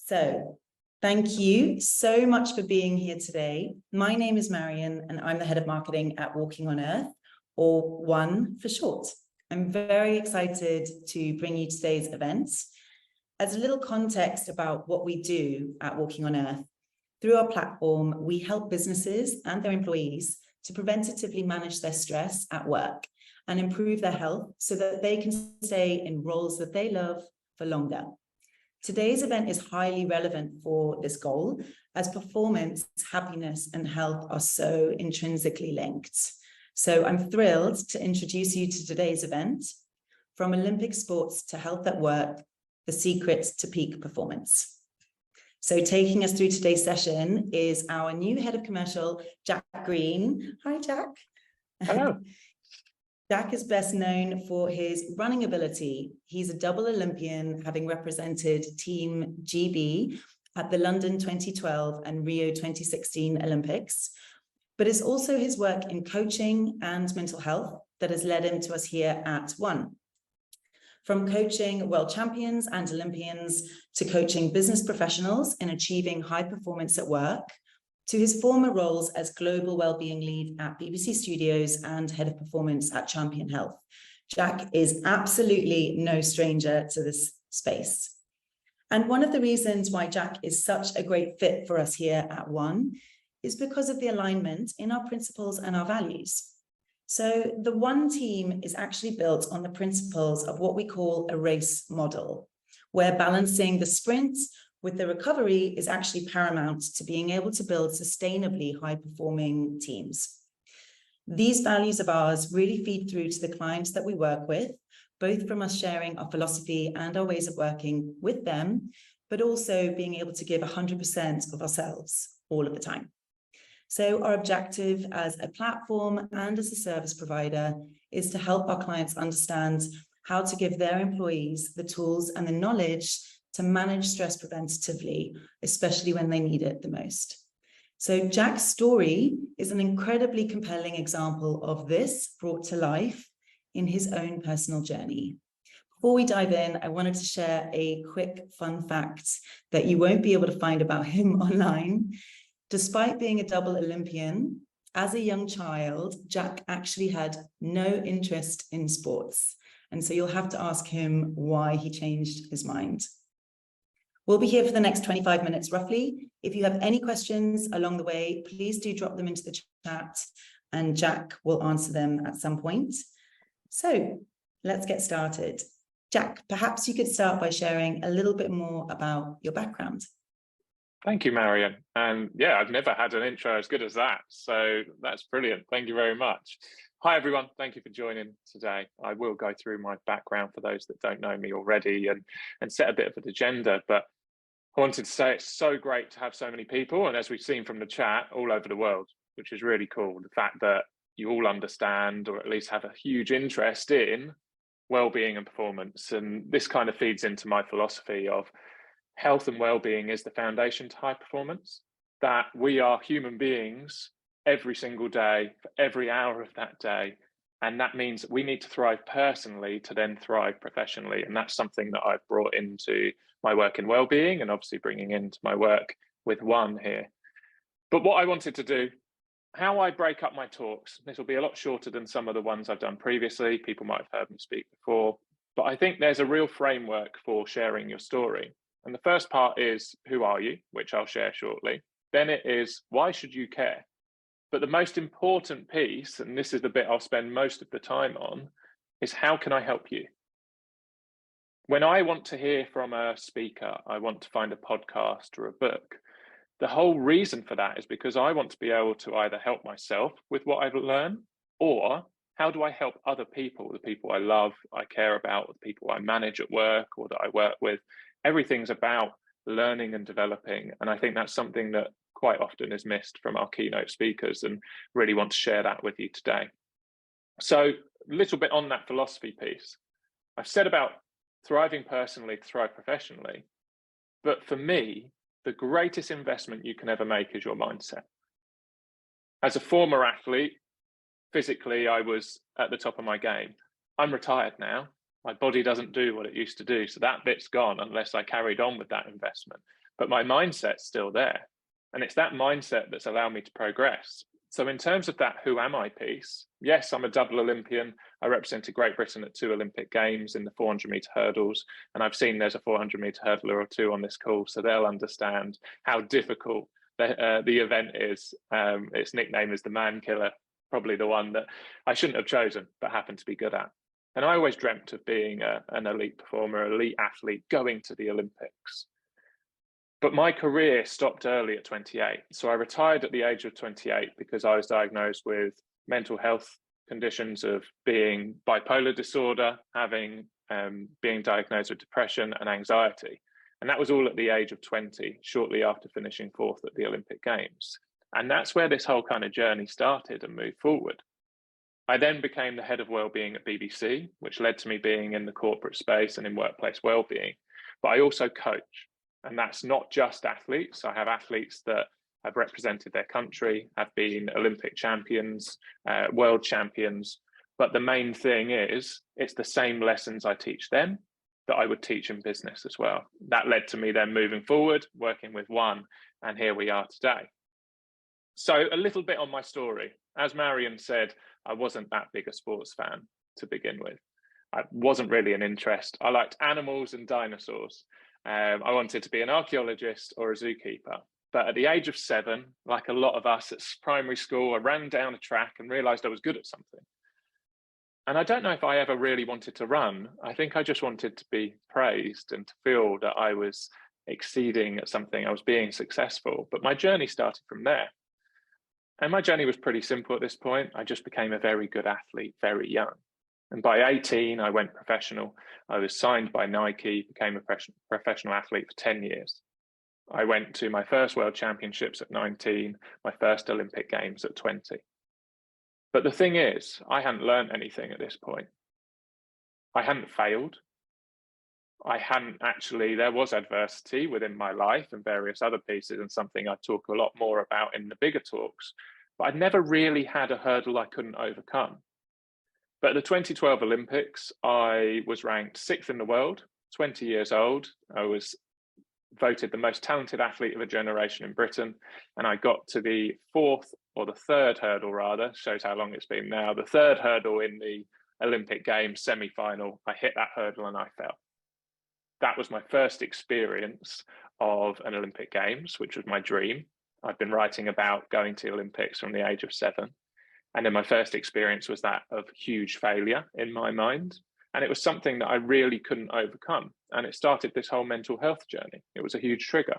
So thank you so much for being here today. My name is Marion and I'm the head of marketing at Walking on Earth, or WONE for short. I'm very excited to bring you today's event. As a little context about what we do at Walking on Earth, through our platform, we help businesses and their employees to preventatively manage their stress at work and improve their health so that they can stay in roles that they love for longer. Today's event is highly relevant for this goal, as performance, happiness, and health are so intrinsically linked. So I'm thrilled to introduce you to today's event, From Olympic Sports to Health at Work, the Secret to Peak Performance. So taking us through today's session is our new head of commercial, Jack Green. Hi, Jack. Hello. Jack is best known for his running ability. He's a double Olympian, having represented Team GB at the London 2012 and Rio 2016 Olympics, but it's also his work in coaching and mental health that has led him to us here at WONE. From coaching world champions and Olympians to coaching business professionals in achieving high performance at work, to his former roles as global wellbeing lead at BBC Studios and head of performance at Champion Health, Jack is absolutely no stranger to this space. And one of the reasons why Jack is such a great fit for us here at WONE is because of the alignment in our principles and our values. So the WONE team is actually built on the principles of what we call a race model, where balancing the sprint with the recovery is actually paramount to being able to build sustainably high-performing teams. These values of ours really feed through to the clients that we work with, both from us sharing our philosophy and our ways of working with them, but also being able to give 100% of ourselves all of the time. So our objective as a platform and as a service provider is to help our clients understand how to give their employees the tools and the knowledge to manage stress preventatively, especially when they need it the most. So Jack's story is an incredibly compelling example of this brought to life in his own personal journey. Before we dive in, I wanted to share a quick fun fact that you won't be able to find about him online. Despite being a double Olympian, as a young child, Jack actually had no interest in sports. And so you'll have to ask him why he changed his mind. We'll be here for the next 25 minutes roughly. If you have any questions along the way, please do drop them into the chat and Jack will answer them at some point. So let's get started. Jack, perhaps you could start by sharing a little bit more about your background. Thank you, Marion. And yeah, I've never had an intro as good as that. So that's brilliant. Thank you very much. Hi, everyone. Thank you for joining today. I will go through my background for those that don't know me already and set a bit of an agenda. But I wanted to say it's so great to have so many people. And as we've seen from the chat, all over the world, which is really cool. The fact that you all understand or at least have a huge interest in well-being and performance. And this kind of feeds into my philosophy of health and well-being is the foundation to high performance, that we are human beings every single day, for every hour of that day. And that means that we need to thrive personally to then thrive professionally. And that's something that I've brought into my work in well-being and obviously bringing into my work with WONE here. But what I wanted to do, how I break up my talks, this will be a lot shorter than some of the ones I've done previously. People might have heard me speak before, but I think there's a real framework for sharing your story. And the first part is, who are you? Which I'll share shortly. Then it is, why should you care? But the most important piece, and this is the bit I'll spend most of the time on, is how can I help you? When I want to hear from a speaker, I want to find a podcast or a book. The whole reason for that is because I want to be able to either help myself with what I've learned, or how do I help other people, the people I love, I care about, the people I manage at work or that I work with. Everything's about learning and developing. And I think that's something that quite often is missed from our keynote speakers, and really want to share that with you today. So a little bit on that philosophy piece. I've said about thriving personally to thrive professionally, but for me, the greatest investment you can ever make is your mindset. As a former athlete, physically, I was at the top of my game. I'm retired now. My body doesn't do what it used to do. So that bit's gone unless I carried on with that investment. but my mindset's still there. And it's that mindset that's allowed me to progress. So in terms of that who am I piece, yes, I'm a double Olympian. I represented Great Britain at 2 Olympic Games in the 400-metre hurdles, and I've sseen there's a 400-metre hurdler or two on this call, so they'll understand how difficult the event is. Its nickname is the Man Killer, probably the one that I shouldn't have chosen, but happened to be good at. And I always dreamt of being an elite performer, elite athlete, going to the Olympics. But my career stopped early at 28. So I retired at the age of 28 because I was diagnosed with mental health conditions of being bipolar disorder, being diagnosed with depression and anxiety. And that was all at the age of 20, shortly after finishing 4th at the Olympic Games. And that's where this whole kind of journey started and moved forward. I then became the head of wellbeing at BBC, which led to me being in the corporate space and in workplace wellbeing. But I also coach. And that's not just athletes. I have athletes that have represented their country, have been Olympic champions, world champions. But the main thing is, it's the same lessons I teach them that I would teach in business as well. That led to me then moving forward, working with WONE, and here we are today. So a little bit on my story. As Marion said, I wasn't that big a sports fan to begin with. I wasn't really an interest. I liked animals and dinosaurs. I wanted to be an archaeologist or a zookeeper. But at the age of 7, like a lot of us at primary school, I ran down a track and realized I was good at something. And I don't know if I ever really wanted to run. I think I just wanted to be praised and to feel that I was exceeding at something, I was being successful. But my journey started from there. And my journey was pretty simple at this point. I just became a very good athlete very young. And by 18, I went professional. I was signed by Nike, became a professional athlete for 10 years. I went to my first World Championships at 19, my first Olympic Games at 20. But the thing is, I hadn't learned anything at this point. I hadn't failed. There was adversity within my life and various other pieces, and something I talk a lot more about in the bigger talks, but I'd never really had a hurdle I couldn't overcome. But at the 2012 Olympics, I was ranked 6th in the world, 20 years old. I was voted the most talented athlete of a generation in Britain. And I got to the 4th, or the 3rd hurdle rather, shows how long it's been now, the 3rd hurdle in the Olympic Games semi-final. I hit that hurdle and I fell. That was my first experience of an Olympic Games, which was my dream. I've been writing about going to the Olympics from the age of 7. And then my first experience was that of huge failure in my mind. And it was something that I really couldn't overcome. And it started this whole mental health journey. It was a huge trigger.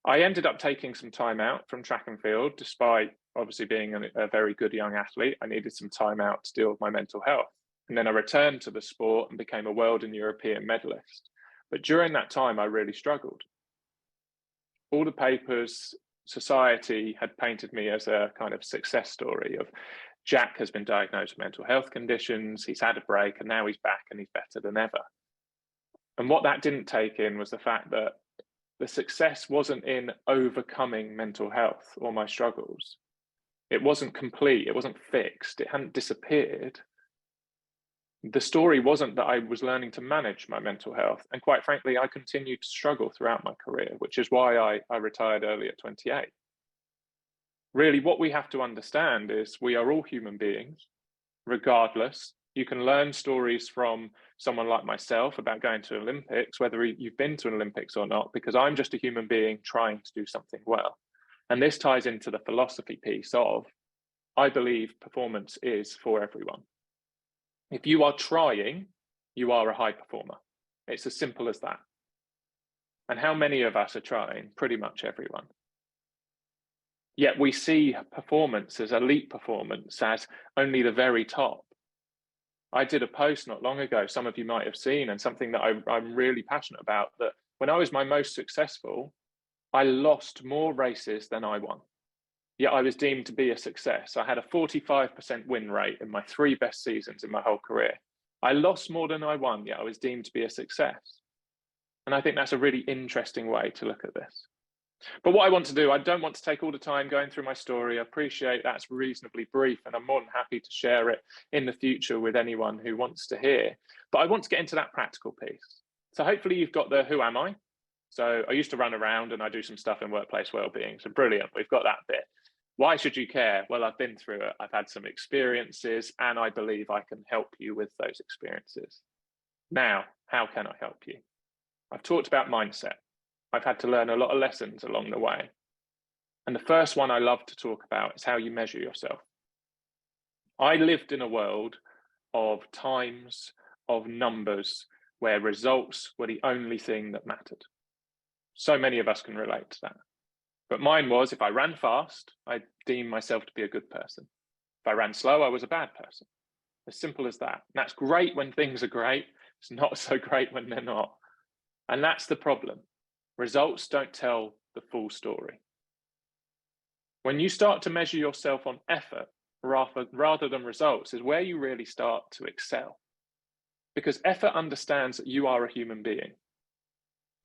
I ended up taking some time out from track and field, despite obviously being a very good young athlete. I needed some time out to deal with my mental health. And then I returned to the sport and became a world and European medalist. But during that time, I really struggled. All the papers, society had painted me as a kind of success story of Jack has been diagnosed with mental health conditions, he's had a break, and now he's back and he's better than ever. And what that didn't take in was the fact that the success wasn't in overcoming mental health or my struggles. It wasn't complete, it wasn't fixed, it hadn't disappeared. The story wasn't that I was learning to manage my mental health. And quite frankly, I continued to struggle throughout my career, which is why I retired early at 28. Really, what we have to understand is we are all human beings, regardless. You can learn stories from someone like myself about going to Olympics, whether you've been to an Olympics or not, because I'm just a human being trying to do something well. And this ties into the philosophy piece of, I believe performance is for everyone. If you are trying, you are a high performer. It's as simple as that. And how many of us are trying? Pretty much everyone. Yet we see performance as elite performance as only the very top. I did a post not long ago, some of you might have seen, and something that I'm really passionate about, that when I was my most successful, I lost more races than I won. Yet I was deemed to be a success. I had a 45% win rate in my 3 best seasons in my whole career. I lost more than I won, yet I was deemed to be a success. And I think that's a really interesting way to look at this. But what I want to do, I don't want to take all the time going through my story. I appreciate that's reasonably brief, and I'm more than happy to share it in the future with anyone who wants to hear. But I want to get into that practical piece. So hopefully you've got the who am I? So I used to run around and I do some stuff in workplace wellbeing. So brilliant, we've got that bit. Why should you care? Well, I've been through it. I've had some experiences and I believe I can help you with those experiences. Now, how can I help you? I've talked about mindset. I've had to learn a lot of lessons along the way. And the first one I love to talk about is how you measure yourself. I lived in a world of times, of numbers, where results were the only thing that mattered. So many of us can relate to that. But mine was, if I ran fast, I deemed myself to be a good person. If I ran slow, I was a bad person. As simple as that. And that's great when things are great. It's not so great when they're not. And that's the problem. Results don't tell the full story. When you start to measure yourself on effort rather than results is where you really start to excel. Because effort understands that you are a human being,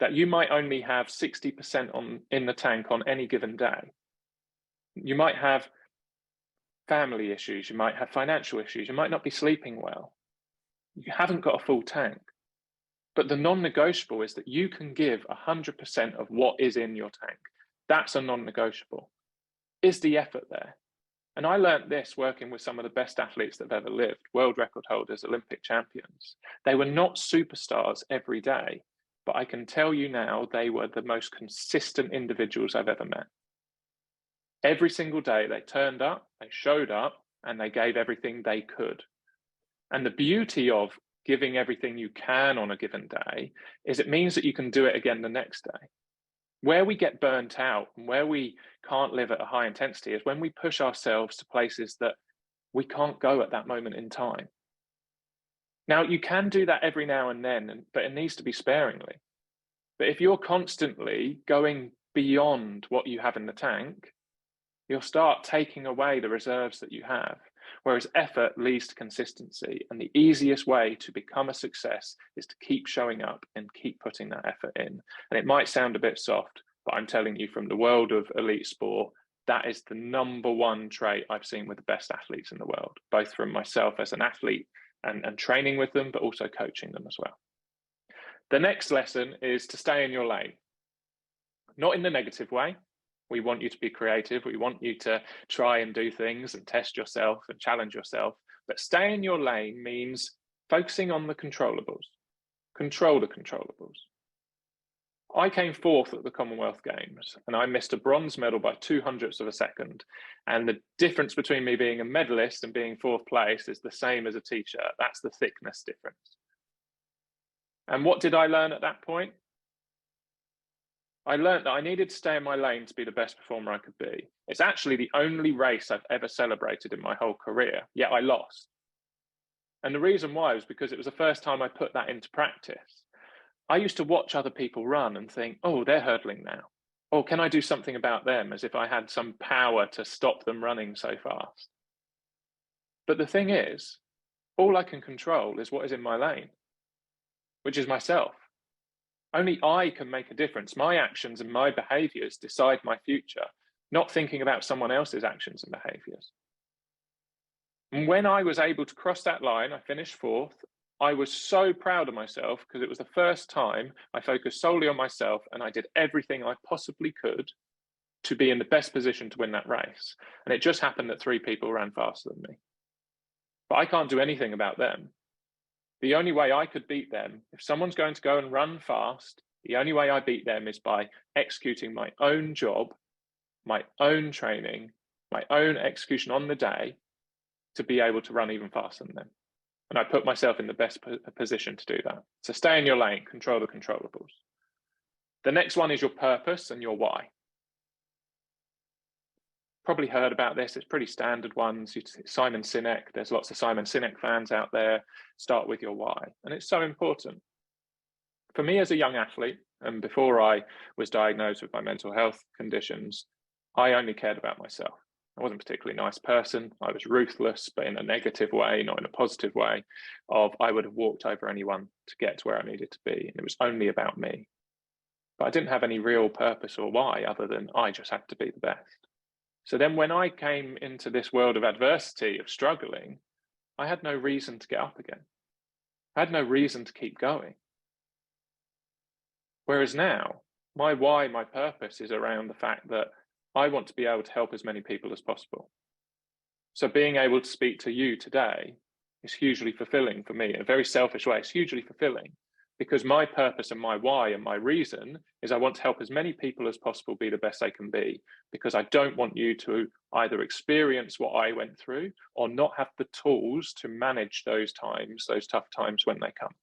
that you might only have 60% in the tank on any given day. You might have family issues, you might have financial issues, you might not be sleeping well. You haven't got a full tank. But the non-negotiable is that you can give 100% of what is in your tank. That's a non-negotiable. Is the effort there? And I learned this working with some of the best athletes that have ever lived, world record holders, Olympic champions. They were not superstars every day, but I can tell you now they were the most consistent individuals I've ever met. Every single day they turned up, they showed up, and they gave everything they could. And the beauty of giving everything you can on a given day is it means that you can do it again the next day. Where we get burnt out and where we can't live at a high intensity is when we push ourselves to places that we can't go at that moment in time. Now, you can do that every now and then, but it needs to be sparingly. But if you're constantly going beyond what you have in the tank, you'll start taking away the reserves that you have. Whereas effort leads to consistency. And the easiest way to become a success is to keep showing up and keep putting that effort in. And it might sound a bit soft, but I'm telling you from the world of elite sport, that is the number one trait I've seen with the best athletes in the world, both from myself as an athlete and training with them, but also coaching them as well. The next lesson is to stay in your lane, not in the negative way. We want you to be creative. We want you to try and do things and test yourself and challenge yourself. But stay in your lane means focusing on the controllables. Control the controllables. I came fourth at the Commonwealth Games and I missed a bronze medal by 0.02 of a second. And the difference between me being a medalist and being fourth place is the same as a t-shirt. That's the thickness difference. And what did I learn at that point? I learned that I needed to stay in my lane to be the best performer I could be. It's actually the only race I've ever celebrated in my whole career, yet I lost. And the reason why was because it was the first time I put that into practice. I used to watch other people run and think, oh, they're hurdling now. Or can I do something about them, as if I had some power to stop them running so fast? But the thing is, all I can control is what is in my lane, which is myself. Only I can make a difference. My actions and my behaviors decide my future, not thinking about someone else's actions and behaviors. And when I was able to cross that line, I finished fourth. I was so proud of myself because it was the first time I focused solely on myself and I did everything I possibly could to be in the best position to win that race. And it just happened that 3 people ran faster than me. But I can't do anything about them. The only way I could beat them, if someone's going to go and run fast, the only way I beat them is by executing my own job, my own training, my own execution on the day to be able to run even faster than them. And I put myself in the best position to do that. So stay in your lane, control the controllables. The next one is your purpose and your why. Probably heard about this. It's pretty standard ones. Simon Sinek, there's lots of Simon Sinek fans out there. Start with your why. And it's so important. For me as a young athlete, and before I was diagnosed with my mental health conditions, I only cared about myself. I wasn't a particularly nice person. I was ruthless, but in a negative way, not in a positive way, of I would have walked over anyone to get to where I needed to be. And it was only about me. But I didn't have any real purpose or why other than I just had to be the best. So then when I came into this world of adversity, of struggling, I had no reason to get up again. I had no reason to keep going. Whereas now, My why, my purpose is around the fact that I want to be able to help as many people as possible. So being able to speak to you today is hugely fulfilling for me in a very selfish way. It's hugely fulfilling because my purpose and my why and my reason is I want to help as many people as possible be the best they can be, because I don't want you to either experience what I went through or not have the tools to manage those times, those tough times when they come.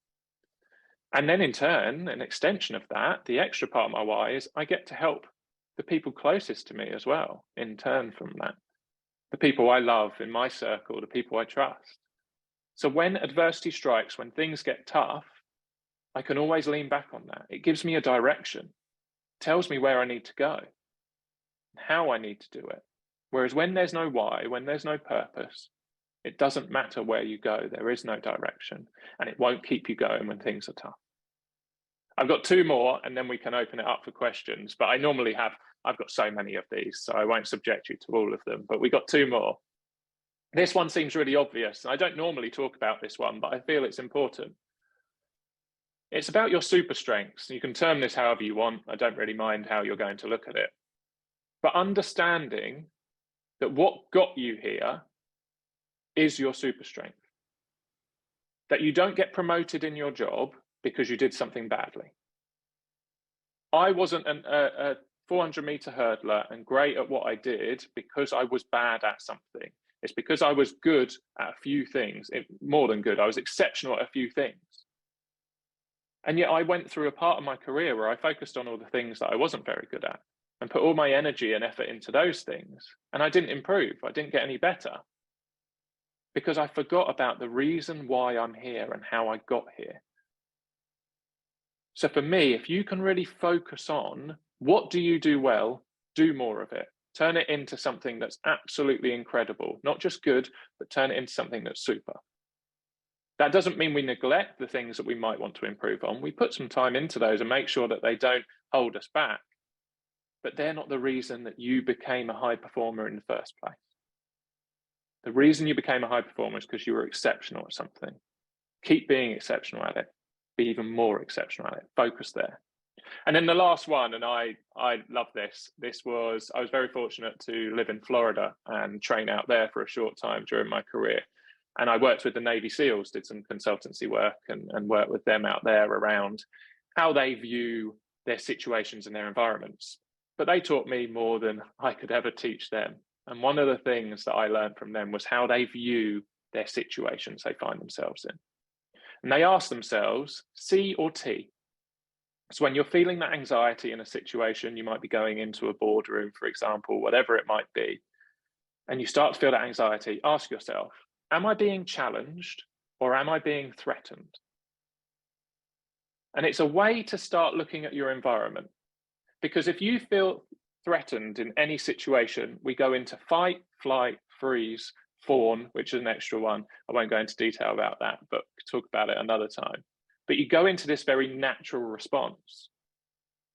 And then in turn, an extension of that, the extra part of my why is I get to help the people closest to me as well in turn from that. The people I love in my circle, the people I trust. So when adversity strikes, when things get tough, I can always lean back on that. It gives me a direction, tells me where I need to go, how I need to do it. Whereas when there's no why, when there's no purpose, it doesn't matter where you go. There is no direction, and it won't keep you going when things are tough. I've got two more, and then we can open it up for questions. But I've got so many of these, so I won't subject you to all of them. But we got two more. This one seems really obvious. I don't normally talk about this one, but I feel it's important. It's about your super strengths. You can term this however you want. I don't really mind how you're going to look at it. But understanding that what got you here is your super strength. That you don't get promoted in your job because you did something badly. I wasn't a 400-meter hurdler and great at what I did because I was bad at something. It's because I was good at a few things, more than good. I was exceptional at a few things. And yet I went through a part of my career where I focused on all the things that I wasn't very good at and put all my energy and effort into those things. And I didn't improve. I didn't get any better because I forgot about the reason why I'm here and how I got here. So for me, if you can really focus on what do you do well, do more of it. Turn it into something that's absolutely incredible, not just good, but turn it into something that's super. That doesn't mean we neglect the things that we might want to improve on. We put some time into those and make sure that they don't hold us back. But they're not the reason that you became a high performer in the first place. The reason you became a high performer is because you were exceptional at something. Keep being exceptional at it. Be even more exceptional at it. Focus there. And then the last one, and I love this. I was very fortunate to live in Florida and train out there for a short time during my career. And I worked with the Navy SEALs, did some consultancy work and worked with them out there around how they view their situations and their environments. But they taught me more than I could ever teach them. And one of the things that I learned from them was how they view their situations they find themselves in. And they ask themselves, C or T? So when you're feeling that anxiety in a situation, you might be going into a boardroom, for example, whatever it might be, and you start to feel that anxiety, ask yourself, am I being challenged or am I being threatened? And it's a way to start looking at your environment. Because if you feel threatened in any situation, we go into fight, flight, freeze, fawn, which is an extra one. I won't go into detail about that, but talk about it another time. But you go into this very natural response.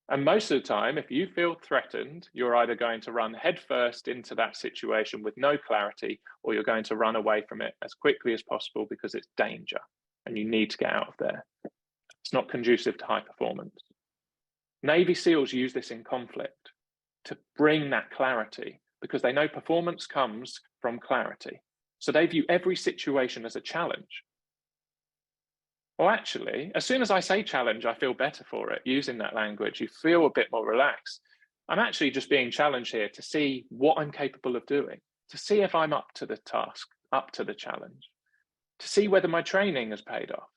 And most of the time, if you feel threatened, you're either going to run headfirst into that situation with no clarity, or you're going to run away from it as quickly as possible because it's danger and you need to get out of there. It's not conducive to high performance. Navy SEALs use this in conflict to bring that clarity because they know performance comes from clarity. So they view every situation as a challenge. Well, actually, as soon as I say challenge, I feel better for it. Using that language, you feel a bit more relaxed. I'm actually just being challenged here to see what I'm capable of doing, to see if I'm up to the task, up to the challenge, to see whether my training has paid off,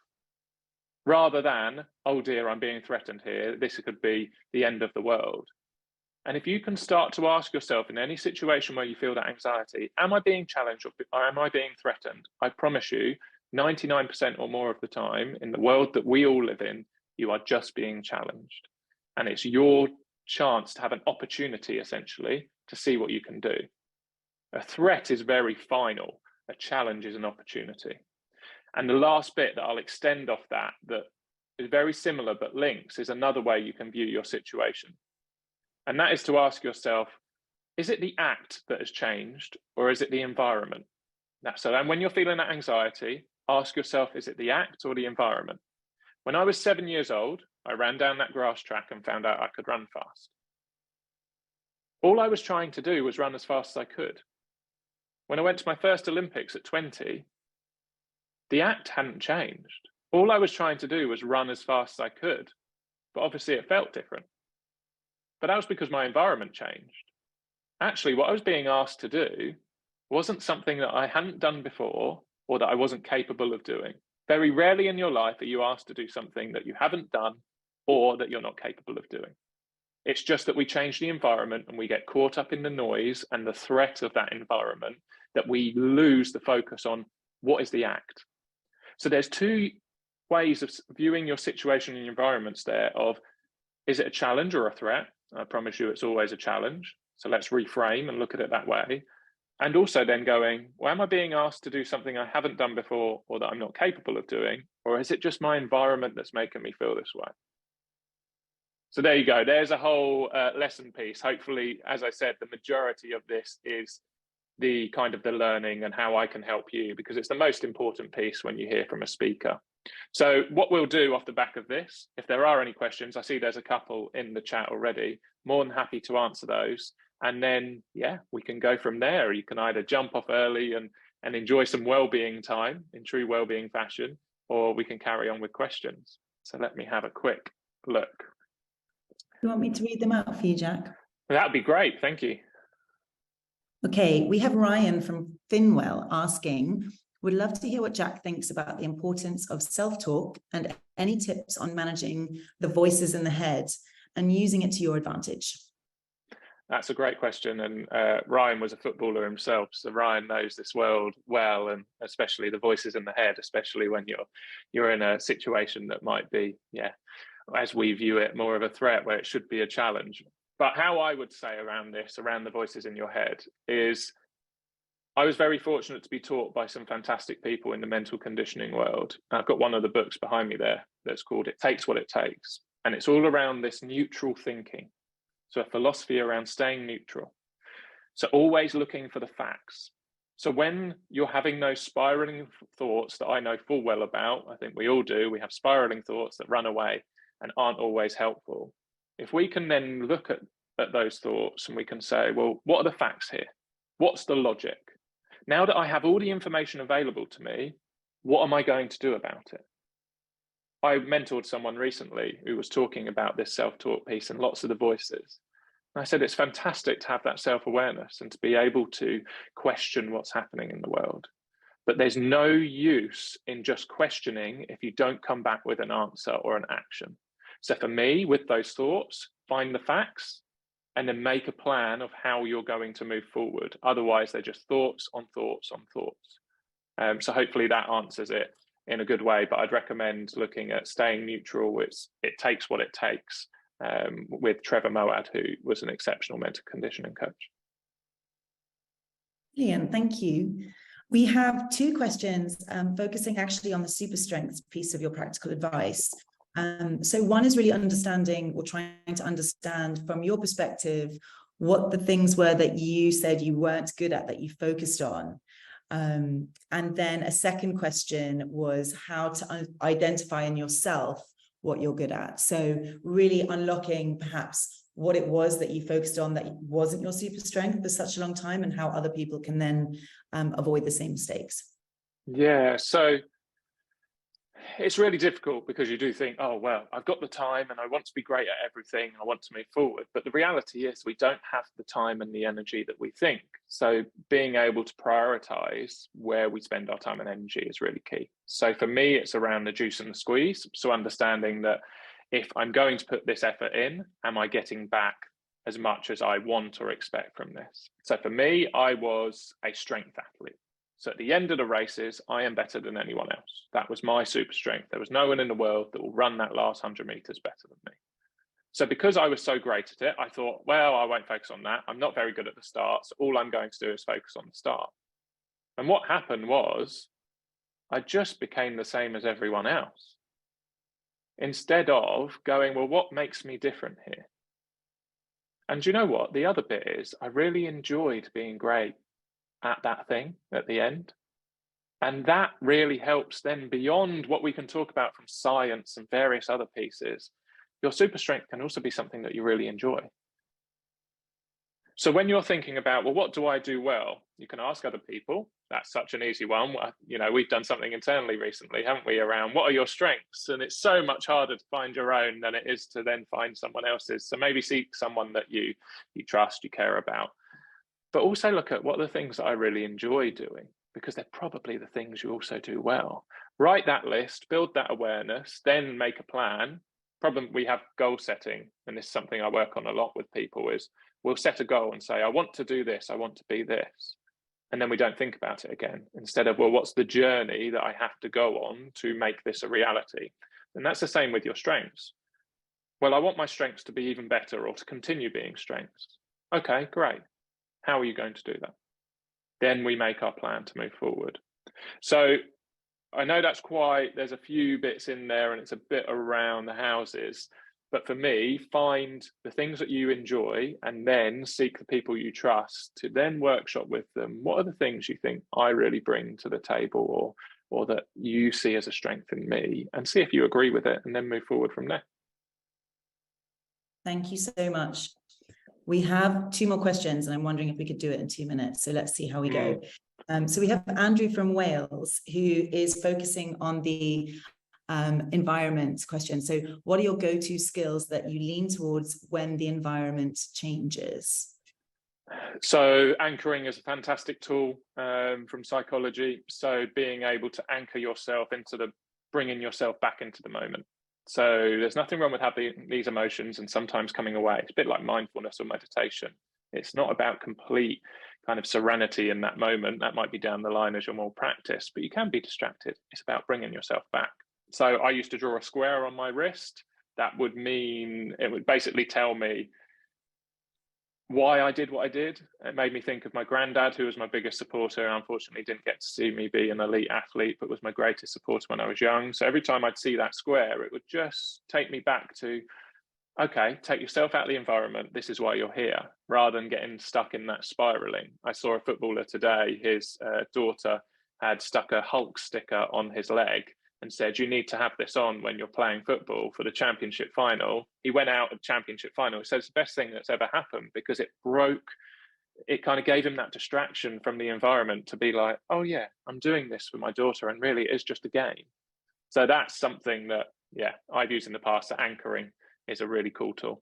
rather than, oh dear, I'm being threatened here. This could be the end of the world. And if you can start to ask yourself in any situation where you feel that anxiety, am I being challenged or am I being threatened? I promise you, 99% or more of the time in the world that we all live in, you are just being challenged. And it's your chance to have an opportunity, essentially, to see what you can do. A threat is very final. A challenge is an opportunity. And the last bit that I'll extend off that is very similar but links is another way you can view your situation. And that is to ask yourself, is it the act that has changed or is it the environment? So then when you're feeling that anxiety, ask yourself, is it the act or the environment? When I was 7 years old, I ran down that grass track and found out I could run fast. All I was trying to do was run as fast as I could. When I went to my first Olympics at 20, the act hadn't changed. All I was trying to do was run as fast as I could, but obviously it felt different. But that was because my environment changed. Actually, what I was being asked to do wasn't something that I hadn't done before or that I wasn't capable of doing. Very rarely in your life are you asked to do something that you haven't done or that you're not capable of doing. It's just that we change the environment and we get caught up in the noise and the threat of that environment that we lose the focus on what is the act. So there's two ways of viewing your situation and your environments there of, is it a challenge or a threat? I promise you it's always a challenge. So let's reframe and look at it that way. And also then going, well, am I being asked to do something I haven't done before or that I'm not capable of doing? Or is it just my environment that's making me feel this way? So there you go. There's a whole lesson piece. Hopefully, as I said, the majority of this is the kind of the learning and how I can help you, because it's the most important piece when you hear from a speaker. So what we'll do off the back of this, if there are any questions, I see there's a couple in the chat already, more than happy to answer those. And then, yeah, we can go from there. You can either jump off early and enjoy some well-being time in true well-being fashion, or we can carry on with questions. So let me have a quick look. You want me to read them out for you, Jack? That'd be great. Thank you. Okay, we have Ryan from Finwell asking, would love to hear what Jack thinks about the importance of self-talk and any tips on managing the voices in the head and using it to your advantage. That's a great question. And Ryan was a footballer himself. So Ryan knows this world well, and especially the voices in the head, especially when you're in a situation that might be, yeah, as we view it, more of a threat where it should be a challenge. But how I would say around this, around the voices in your head, is I was very fortunate to be taught by some fantastic people in the mental conditioning world. I've got one of the books behind me there that's called It Takes What It Takes. And it's all around this neutral thinking. So a philosophy around staying neutral. So always looking for the facts. So when you're having those spiraling thoughts that I know full well about, I think we all do, we have spiraling thoughts that run away and aren't always helpful. If we can then look at those thoughts and we can say, well, what are the facts here? What's the logic? Now that I have all the information available to me, what am I going to do about it? I mentored someone recently who was talking about this self-talk piece and lots of the voices. And I said, it's fantastic to have that self-awareness and to be able to question what's happening in the world. But there's no use in just questioning if you don't come back with an answer or an action. So for me, with those thoughts, find the facts and then make a plan of how you're going to move forward. Otherwise, they're just thoughts on thoughts on thoughts. So hopefully that answers it in a good way, but I'd recommend looking at staying neutral. It takes what it takes, with Trevor Moawad, who was an exceptional mental conditioning coach. Brilliant, thank you. We have two questions focusing actually on the super strengths piece of your practical advice. So one is really understanding or trying to understand from your perspective what the things were that you said you weren't good at that you focused on. And then a second question was how to identify in yourself what you're good at. So really unlocking perhaps what it was that you focused on that wasn't your super strength for such a long time and how other people can then avoid the same mistakes. Yeah, so it's really difficult because you do think, oh, well, I've got the time and I want to be great at everything. I want to move forward. But the reality is we don't have the time and the energy that we think. So being able to prioritize where we spend our time and energy is really key. So for me, it's around the juice and the squeeze. So understanding that if I'm going to put this effort in, am I getting back as much as I want or expect from this? So for me, I was a strength athlete. So at the end of the races, I am better than anyone else. That was my super strength. There was no one in the world that will run that last 100 meters better than me. So because I was so great at it, I thought, well, I won't focus on that. I'm not very good at the start. So all I'm going to do is focus on the start. And what happened was I just became the same as everyone else. Instead of going, well, what makes me different here? And you know what? The other bit is I really enjoyed being great at that thing at the end. And that really helps then beyond what we can talk about from science and various other pieces, your super strength can also be something that you really enjoy. So when you're thinking about, well, what do I do well? You can ask other people. That's such an easy one. You know, we've done something internally recently, haven't we, around what are your strengths? And it's so much harder to find your own than it is to then find someone else's. So maybe seek someone that you trust, you care about. But also look at what are the things that I really enjoy doing, because they're probably the things you also do well. Write that list, build that awareness, then make a plan. Problem we have goal setting, and this is something I work on a lot with people, is we'll set a goal and say, I want to do this, I want to be this. And then we don't think about it again. Instead of, well, what's the journey that I have to go on to make this a reality? And that's the same with your strengths. Well, I want my strengths to be even better or to continue being strengths. Okay, great. How are you going to do that? Then we make our plan to move forward. So I know there's a few bits in there and it's a bit around the houses, but for me, find the things that you enjoy and then seek the people you trust to then workshop with them. What are the things you think I really bring to the table or that you see as a strength in me, and see if you agree with it and then move forward from there. Thank you so much. We have 2 more questions and I'm wondering if we could do it in 2 minutes. So let's see how we go. So we have Andrew from Wales, who is focusing on the environment question. So what are your go-to skills that you lean towards when the environment changes? So anchoring is a fantastic tool from psychology. So being able to anchor yourself into bringing yourself back into the moment. So there's nothing wrong with having these emotions and sometimes coming away. It's a bit like mindfulness or meditation. It's not about complete kind of serenity in that moment. That might be down the line as you're more practiced, but you can be distracted. It's about bringing yourself back. So I used to draw a square on my wrist. That would mean, it would basically tell me why I did what I did. It made me think of my granddad, who was my biggest supporter. Unfortunately, didn't get to see me be an elite athlete, but was my greatest supporter when I was young. So every time I'd see that square, it would just take me back to, okay, take yourself out of the environment. This is why you're here, rather than getting stuck in that spiraling. I saw a footballer today, his daughter had stuck a Hulk sticker on his leg and said, you need to have this on when you're playing football for the championship final. He went out of championship final. He said it's the best thing that's ever happened, because it kind of gave him that distraction from the environment to be like, oh yeah, I'm doing this for my daughter and really it is just a game. So that's something that, yeah, I've used in the past. That anchoring is a really cool tool.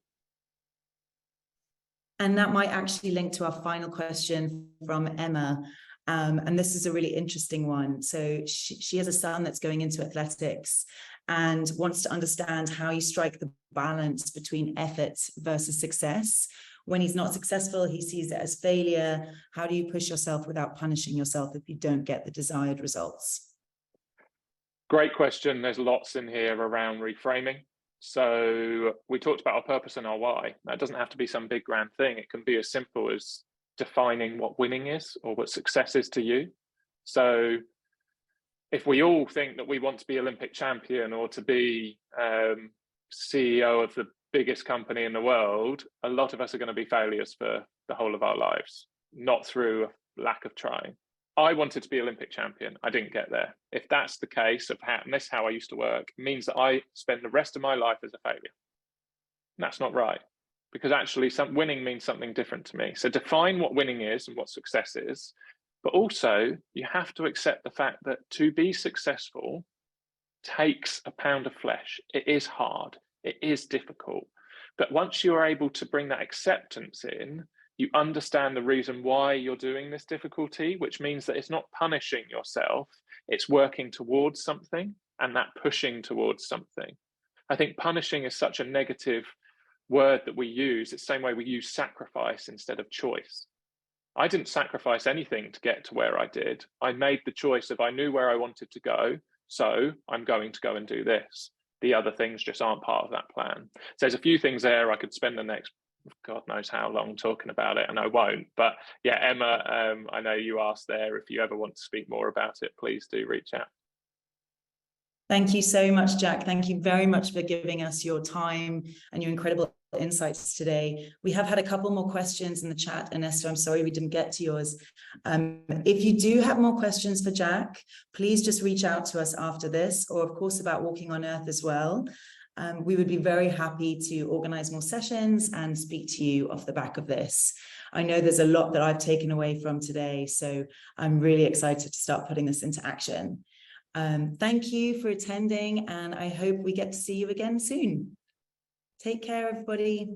And that might actually link to our final question from Emma. And this is a really interesting one. So she has a son that's going into athletics and wants to understand how you strike the balance between effort versus success. When he's not successful, he sees it as failure. How do you push yourself without punishing yourself if you don't get the desired results? Great question. There's lots in here around reframing. So we talked about our purpose and our why. That doesn't have to be some big grand thing. It can be as simple as defining what winning is or what success is to you. So if we all think that we want to be Olympic champion or to be CEO of the biggest company in the world, a lot of us are going to be failures for the whole of our lives, not through a lack of trying. I wanted to be Olympic champion. I didn't get there. If that's the case and this is how I used to work, it means that I spend the rest of my life as a failure. And that's not right, because actually winning means something different to me. So define what winning is and what success is, but also you have to accept the fact that to be successful takes a pound of flesh. It is hard. It is difficult. But once you are able to bring that acceptance in, you understand the reason why you're doing this difficulty, which means that it's not punishing yourself, it's working towards something, and that pushing towards something. I think punishing is such a negative word that we use. It's the same way we use sacrifice instead of choice. I didn't sacrifice anything to get to where I did. I made the choice of I knew where I wanted to go, so I'm going to go and do this. The other things just aren't part of that plan. So there's a few things there. I could spend the next God knows how long talking about it, and I won't. But yeah, Emma, I know you asked there. If you ever want to speak more about it, please do reach out. Thank you so much, Jack. Thank you very much for giving us your time and your incredible insights today. We have had a couple more questions in the chat, and Esther, I'm sorry we didn't get to yours. If you do have more questions for Jack, please just reach out to us after this, or of course about Walking on Earth as well. We would be very happy to organise more sessions and speak to you off the back of this. I know there's a lot that I've taken away from today, so I'm really excited to start putting this into action. Thank you for attending, and I hope we get to see you again soon. Take care, everybody.